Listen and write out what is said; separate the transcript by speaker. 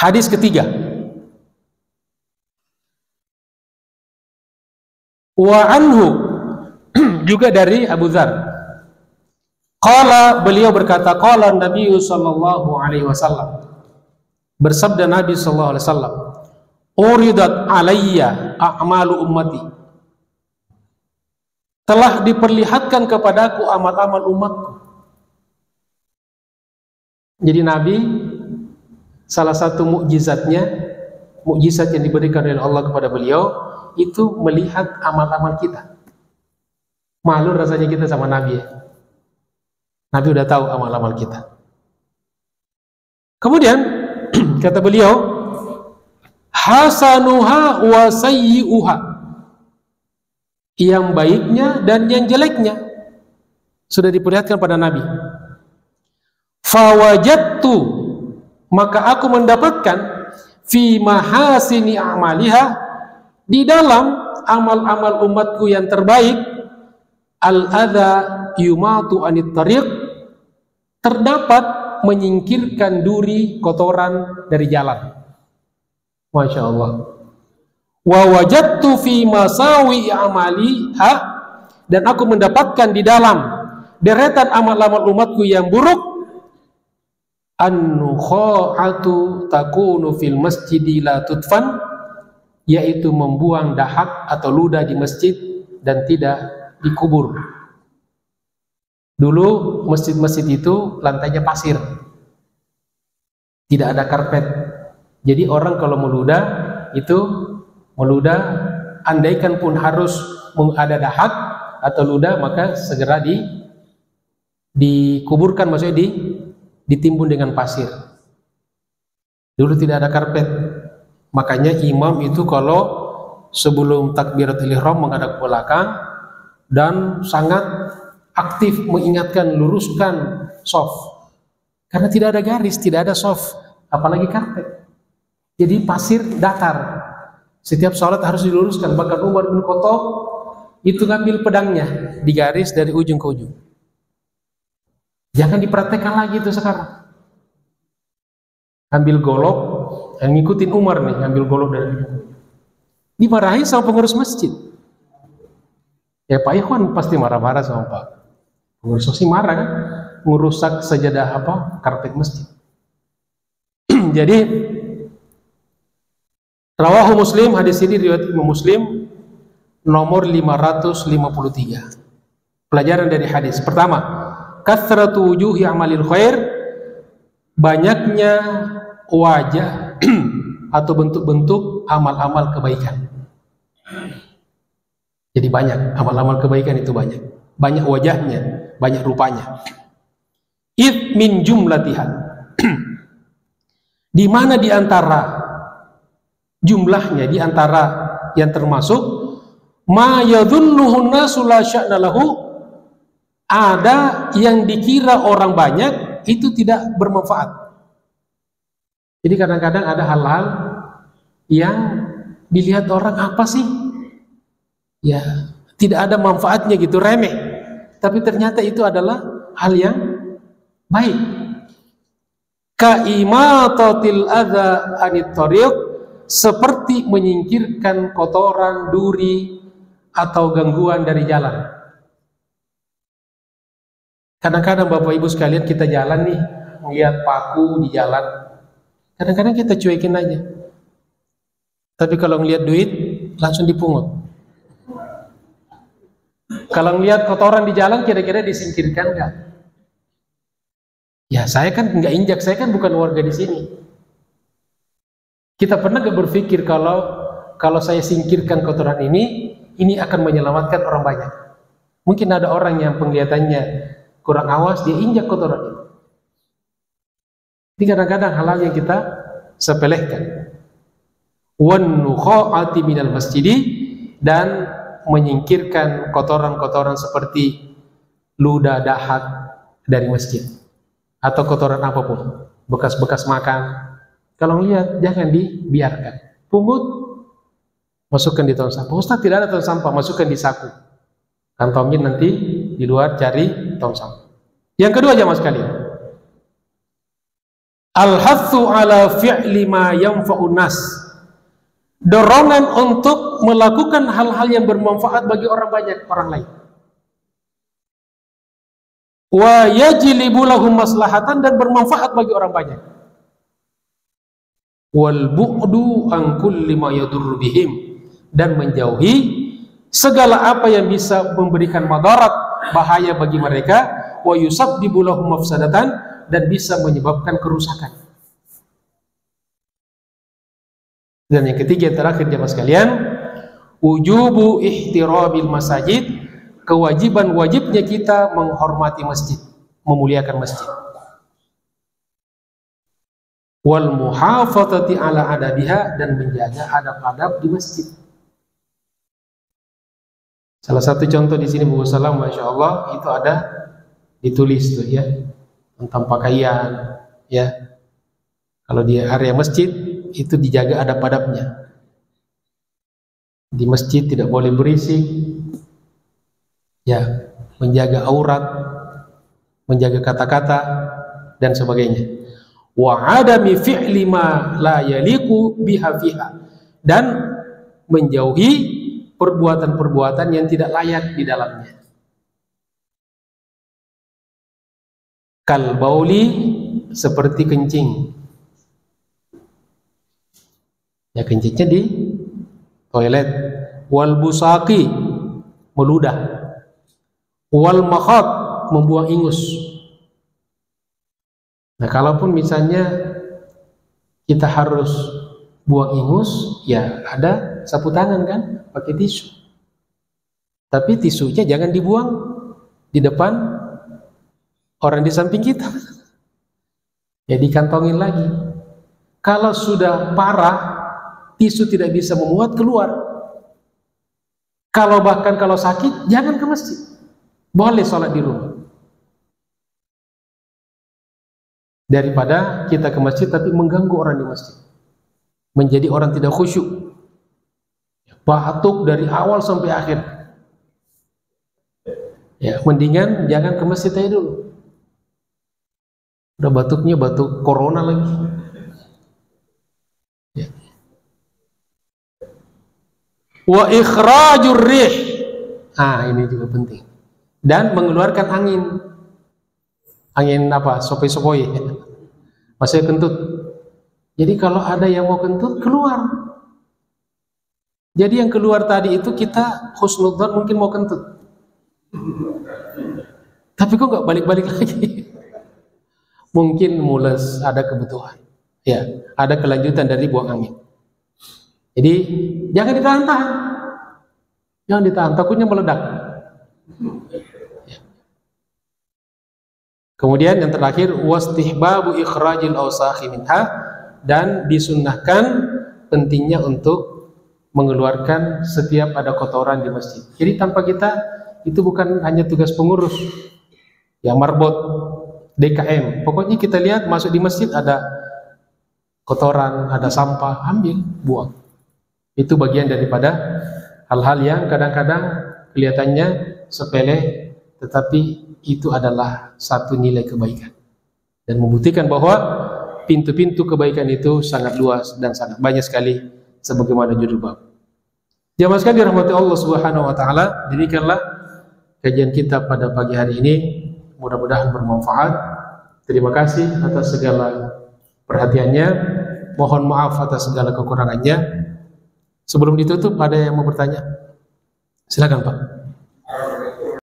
Speaker 1: Hadis ketiga, wa anhu juga dari Abu Dzar. Qala, beliau berkata, qala Nabi sallallahu alaihi wasallam, bersabda Nabi sallallahu alaihi wasallam, uridat alayya a'malu ummati, telah diperlihatkan kepadaku amal-amal umatku. Jadi Nabi, salah satu mukjizatnya, mukjizat yang diberikan oleh Allah kepada beliau, itu melihat amal-amal kita. Malu rasanya kita sama Nabi ya. Nabi udah tahu amal-amal kita. Kemudian kata beliau, hasanuha wa sayyi'uha, yang baiknya dan yang jeleknya sudah diperlihatkan pada Nabi. Fawajadtu, maka aku mendapatkan, fi mahasini a'maliha, di dalam amal-amal umatku yang terbaik, al-adha yumatu anit tariq, terdapat menyingkirkan duri, kotoran dari jalan. Masya Allah. Wa wajadtu fi masawi amaliha, dan aku mendapatkan di dalam deretan amal-amal umatku yang buruk, an-nukha'atu takunu fil masjidi la tudfan, yaitu membuang dahak atau ludah di masjid dan tidak dikubur. Dulu masjid-masjid itu lantainya pasir, tidak ada karpet. Jadi orang kalau meludah itu meludah, andaikan pun harus ada dahak atau ludah, maka segera dikuburkan, maksudnya ditimbun dengan pasir. Dulu tidak ada karpet, makanya imam itu kalau sebelum takbiratul ihram menghadap ke belakang dan sangat aktif mengingatkan, luruskan shaf, karena tidak ada garis, tidak ada shaf, apalagi karpet. Jadi pasir datar, setiap sholat harus diluruskan. Bahkan Umar bin Khattab itu ngambil pedangnya, digaris dari ujung ke ujung. Jangan dipraktekkan lagi itu sekarang. Ambil golok, yang ngikutin Umar nih, ngambil golok dari ujung. Dimarahin sama pengurus masjid. Ya Pak Ikhwan pasti marah-marah sama Pak pengurus masjid, marah kan, ngerusak sajadah karpet masjid. Jadi rawahu Muslim, hadis ini riwayat Imam Muslim nomor 553. Pelajaran dari hadis pertama, kathratu wujuhi amalil khair, banyaknya wajah atau bentuk-bentuk amal-amal kebaikan. Jadi banyak amal-amal kebaikan, itu banyak wajahnya, banyak rupanya. Id min jumlatiha, di mana di antara jumlahnya, di antara yang termasuk, ma yadhunnuhu nasu la sya'na lahu, ada yang dikira orang banyak itu tidak bermanfaat. Jadi kadang-kadang ada hal-hal yang dilihat orang, apa sih? Ya, tidak ada manfaatnya gitu, remeh. Tapi ternyata itu adalah hal yang baik. Ka imatatil adza anit thariq, seperti menyingkirkan kotoran, duri atau gangguan dari jalan. Kadang-kadang Bapak Ibu sekalian, kita jalan nih, melihat paku di jalan, kadang-kadang kita cuekin aja. Tapi kalau ngelihat duit, langsung dipungut. Kalau ngelihat kotoran di jalan, kira-kira disingkirkan nggak? Ya saya kan nggak injak, saya kan bukan warga di sini. Kita pernah nggak berpikir kalau saya singkirkan kotoran ini akan menyelamatkan orang banyak? Mungkin ada orang yang penglihatannya kurang awas, dia injak kotoran itu. Ini kadang-kadang hal-hal yang kita sepelekan. Wan nukha'ati minal masjidi, dan menyingkirkan kotoran-kotoran seperti ludah, dahak dari masjid, atau kotoran apapun, bekas-bekas makan. Kalau lihat, jangan dibiarkan. Pungut, masukkan di tong sampah. Ustaz, tidak ada tong sampah, masukkan di saku. Kantongin nanti di luar, cari tong sampah. Yang kedua, jamaah sekalian, Al-hathu ala fi'li ma yanfa'un nas. Dorongan untuk melakukan hal-hal yang bermanfaat bagi orang banyak, orang lain. Wa yajlibu lahum maslahatan, dan bermanfaat bagi orang banyak. Wal bu'du an kulli ma yadurru bihim, dan menjauhi segala apa yang bisa memberikan madarat, bahaya bagi mereka. Wa yusabbibu lahum mafsadatan, dan bisa menyebabkan kerusakan. Dan yang ketiga, yang terakhir jemaah sekalian, wujubu ihtirabil masajid, kewajiban-wajibnya kita menghormati masjid, memuliakan masjid. Wal muhafadzati ala adabiha, dan menjaga adab-adab di masjid. Salah satu contoh di sini buku salam, masya Allah, itu ada ditulis tuh ya tentang pakaian ya. Kalau di area masjid itu dijaga adab-adabnya. Di masjid tidak boleh berisik, ya, menjaga aurat, menjaga kata-kata dan sebagainya. Wa adami fi'li ma la yaliqu biha fiha, dan menjauhi perbuatan-perbuatan yang tidak layak di dalamnya. Kal bauli, seperti kencing. Ya, kencingnya di toilet. Wal busaqi, meludah. Wal makhat, membuang ingus. Nah, kalaupun misalnya kita harus buang ingus, ya ada sapu tangan kan, pakai tisu. Tapi tisunya jangan dibuang di depan orang di samping kita. Ya, dikantongin lagi. Kalau sudah parah, tisu tidak bisa memuat, keluar. Bahkan kalau sakit, jangan ke masjid. Boleh sholat di rumah. Daripada kita ke masjid tapi mengganggu orang di masjid, menjadi orang tidak khusyuk, batuk dari awal sampai akhir. Ya, mendingan jangan ke masjid aja dulu. Udah batuknya batuk corona lagi. Ya. Wa ikhrajur rih, ini juga penting, dan mengeluarkan angin. Angin apa? Sopoi-sopoi, masih kentut. Jadi kalau ada yang mau kentut, keluar. Jadi yang keluar tadi itu kita husnudzan mungkin mau kentut, tapi kok nggak balik-balik lagi. Mungkin mules, ada kebutuhan, ya, ada kelanjutan dari buang angin. Jadi jangan ditahan-tahan, jangan ditahan, takutnya meledak. Ya. Kemudian yang terakhir, wastihbabu ikhrajil awsakhi minha, dan disunnahkan pentingnya untuk mengeluarkan setiap ada kotoran di masjid. Jadi tanpa kita, itu bukan hanya tugas pengurus, ya, marbot, DKM. Pokoknya kita lihat masuk di masjid ada kotoran, ada sampah, ambil, buang. Itu bagian daripada hal-hal yang kadang-kadang kelihatannya sepele, tetapi itu adalah satu nilai kebaikan, dan membuktikan bahwa pintu-pintu kebaikan itu sangat luas dan sangat banyak sekali, sebagaimana judul bab. Jamaah sekalian dirahmati Allah Subhanahu wa taala, demikianlah kajian kita pada pagi hari ini, mudah-mudahan bermanfaat. Terima kasih atas segala perhatiannya, mohon maaf atas segala kekurangannya. Sebelum ditutup, ada yang mau bertanya? Silakan Pak.